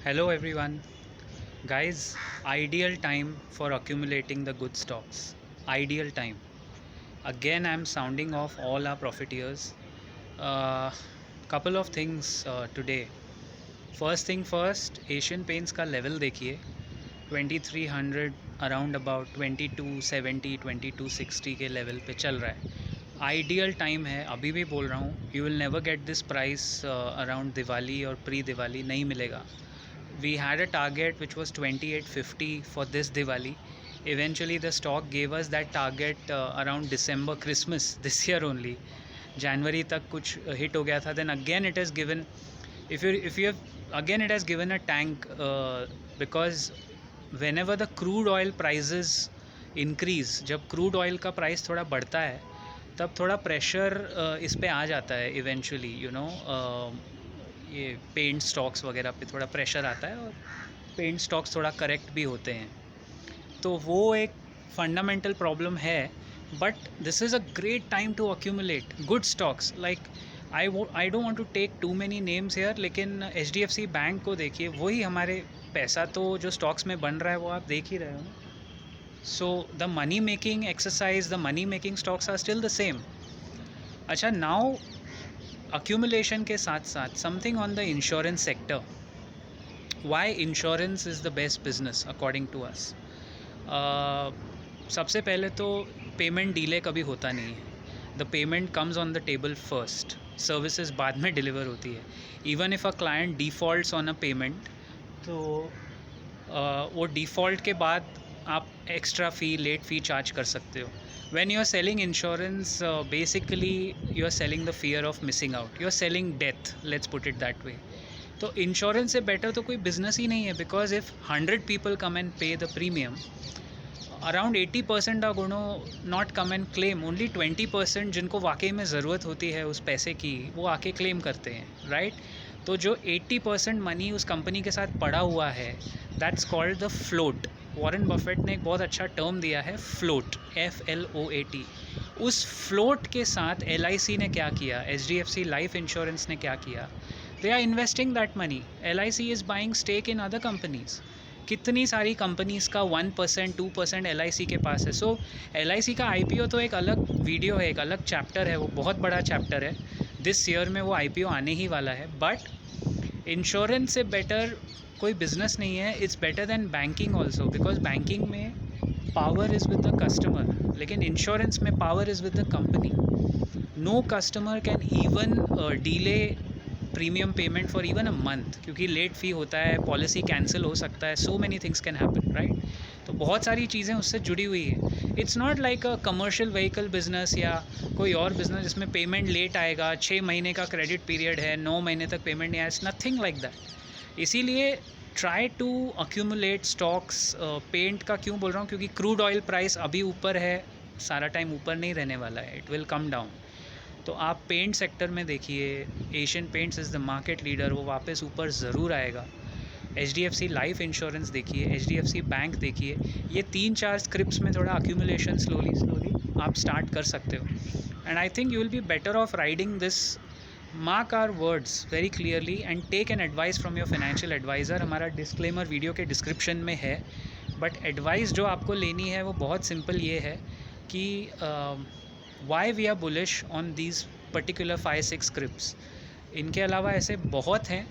Hello everyone. Guys, ideal time for accumulating the good stocks. Ideal time. Again, I'm sounding off all our profiteers. Couple of things today. First thing first, Asian Paints का level देखिए 2300 around about 2270 2260 के level पे चल रहा है. Ideal time है, अभी भी बोल रहा हूँ. You will never get this price around Diwali और प्री दिवाली, नहीं मिलेगा. We had a target which was 2850 for this Diwali. Eventually the stock gave us that target around December, Christmas this year only. January तक कुछ hit हो गया था. Then again it has given, if you have again it has given a tank because whenever the crude oil prices increase, जब crude oil का price थोड़ा बढ़ता है तब थोड़ा प्रेशर इस पे आ जाता है इवेंचुअली, ये पेंट स्टॉक्स वगैरह पे थोड़ा प्रेशर आता है और पेंट स्टॉक्स थोड़ा करेक्ट भी होते हैं. तो वो एक फंडामेंटल प्रॉब्लम है. But this is a great time to accumulate good stocks. Like I don't want to take too many names here, लेकिन HDFC बैंक को देखिए, वही हमारे पैसा तो जो स्टॉक्स में बन रहा है वो आप देख ही रहे हो ना. So the money making exercise, the money making stocks are still the same. अच्छा, नाउ accumulation के साथ साथ something on the insurance sector. Why insurance is the best business according to us. सबसे पहले तो पेमेंट डिले कभी होता नहीं है. The payment comes on the table first, services बाद में डिलीवर होती है. Even if a client defaults on a payment, तो वो डिफ़ॉल्ट के बाद आप एक्स्ट्रा फ़ी, लेट फ़ी चार्ज कर सकते हो. When you are selling insurance, basically you are selling the fear of missing out. You are selling death, let's put it that way. तो insurance से बेटर तो कोई बिजनेस ही नहीं है. Because if 100 people come and pay the premium, around 80% are going to not come and claim. Only 20% जिनको वाकई में ज़रूरत होती है उस पैसे की, वो आके क्लेम करते हैं, राइट. तो जो 80% मनी उस कंपनी के साथ पड़ा हुआ है, that's called the float. Warren Buffett ने एक बहुत अच्छा टर्म दिया है, फ्लोट, FLOAT. उस फ्लोट के साथ LIC ने क्या किया, HDFC लाइफ इंश्योरेंस ने क्या किया, they are investing that money. LIC is buying stake in other companies. कितनी सारी कंपनीज़ का 1% 2% LIC के पास है. सो LIC का IPO तो एक अलग वीडियो है, एक अलग चैप्टर है, वो बहुत बड़ा चैप्टर है. दिस ईयर में वो IPO आने ही वाला है. बट इंश्योरेंस से बेटर कोई बिजनेस नहीं है. It's better than banking also, because banking में power is with the customer, लेकिन इंश्योरेंस में power is with the company. No customer can even delay premium payment for even a month, क्योंकि late fee होता है, policy cancel हो सकता है, so many things can happen, right. तो बहुत सारी चीज़ें उससे जुड़ी हुई है. It's not like a commercial vehicle business या कोई और बिजनेस जिसमें पेमेंट लेट आएगा, 6 महीने का क्रेडिट पीरियड है, 9 महीने तक पेमेंट नहीं आया. It's nothing like that. इसीलिए try to accumulate stocks. Paint का क्यों बोल रहा हूँ, क्योंकि क्रूड ऑयल प्राइस अभी ऊपर है, सारा टाइम ऊपर नहीं रहने वाला है, इट विल कम डाउन. तो आप पेंट सेक्टर में देखिए, Asian paints is the market leader, वो वापस ऊपर ज़रूर आएगा. HDFC लाइफ इंश्योरेंस देखिए, HDFC बैंक देखिए. ये 3-4 स्क्रिप्ट्स में थोड़ा अक्यूमुलेशन स्लोली आप स्टार्ट कर सकते हो. And I think you will be better off riding this. Mark our words very clearly and take an advice from your financial adviser. हमारा डिस्क्लेमर वीडियो के डिस्क्रिप्शन में है. बट एडवाइस जो आपको लेनी है वो बहुत सिंपल ये है कि why we are bullish on these particular 5-6 scripts. इनके अलावा ऐसे बहुत हैं,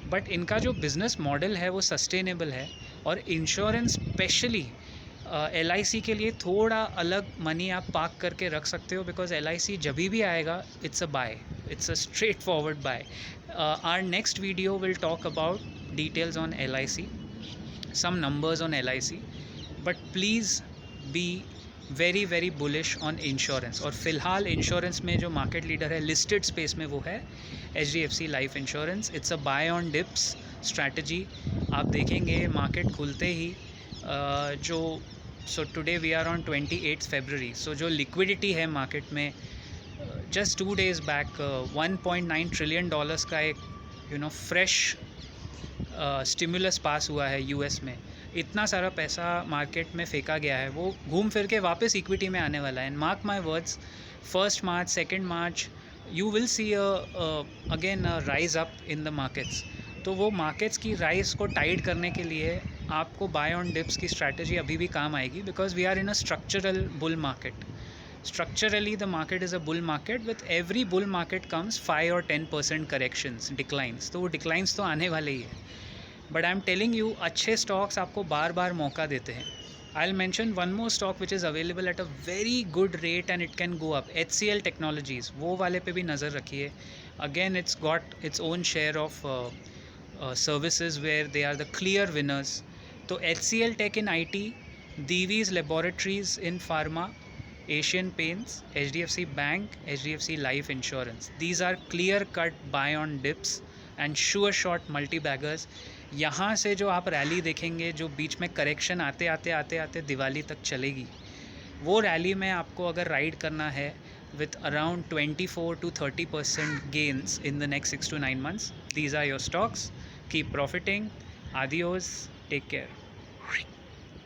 बट इनका जो बिज़नेस मॉडल है वो सस्टेनेबल है. और इंश्योरेंस स्पेशली LIC के लिए थोड़ा अलग मनी आप पार्क करके रख सकते हो, बिकॉज LIC जब भी आएगा, it's a buy, it's a straight forward buy. Our next video will talk about details on LIC, some numbers on LIC. But please be very very bullish on insurance. और फ़िलहाल insurance में जो market leader है listed space में, वो है HDFC life insurance. It's a buy on dips strategy. आप देखेंगे मार्केट खुलते ही जो so today we are on 28 February. So जो लिक्विडिटी है मार्केट में, जस्ट 2 days बैक $1.9 trillion का एक फ्रेश स्टिमुलस पास हुआ है US में. इतना सारा पैसा मार्केट में फेंका गया है, वो घूम फिर के वापस इक्विटी में आने वाला है. And mark my words, 1 March 2 March you will see again rise up in the markets. तो वो मार्केट्स की राइज को टाइट करने के लिए आपको बाय ऑन डिप्स की स्ट्रैटेजी अभी भी काम आएगी, because we are in a structural bull market. Structurally, the market is a bull market. With every bull market comes 5 or 10% corrections, declines. तो वो declines तो आने वाले ही है. But I'm telling you, अच्छे stocks आपको बार बार मौका देते हैं. I'll mention one more stock which is available at a very good rate and it can go up. HCL Technologies, वो वाले पे भी नज़र रखिए. Again, it's got its own share of services where they are the clear winners. तो HCL Tech in IT, Divi's Laboratories in Pharma, Asian Paints, HDFC Bank, HDFC Life Insurance. These are clear cut buy on dips and sure shot multi baggers. यहाँ से जो आप rally देखेंगे, जो बीच में correction आते आते आते आते दिवाली तक चलेगी, वो रैली में आपको अगर राइड करना है with around 24 to 30% gains in the next 6 to 9 months, these are your stocks. Keep profiting. Adios. Take care.